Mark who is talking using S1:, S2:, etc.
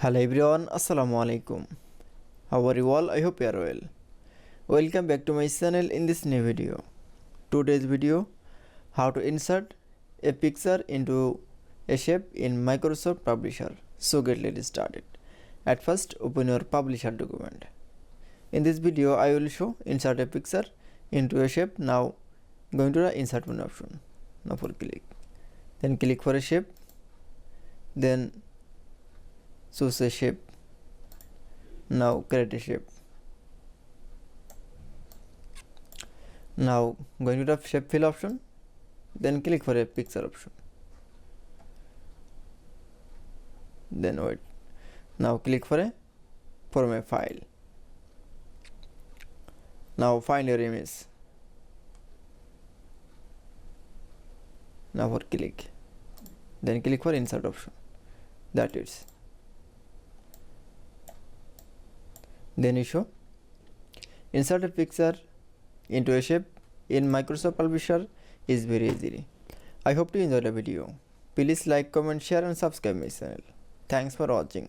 S1: Hello everyone, Assalamu alaikum. How are you all? I hope you are well. Welcome back to my channel in this new video. Today's video, how to insert a picture into a shape in Microsoft Publisher. So let's started. At first, open your Publisher document. In this video, I will show insert a picture into a shape. Now, going to the insert one option. Now for click. Then click for a shape. Then choose a shape. Now create a shape. Now going to the shape fill option, then click for a picture option. Then wait. Now click for a file. Now find your image. Now for click. Then click for insert option. That is. Then you show insert a picture into a shape in Microsoft Publisher is very easy. I hope you enjoyed the video. Please like, comment, share and subscribe my channel. Thanks for watching.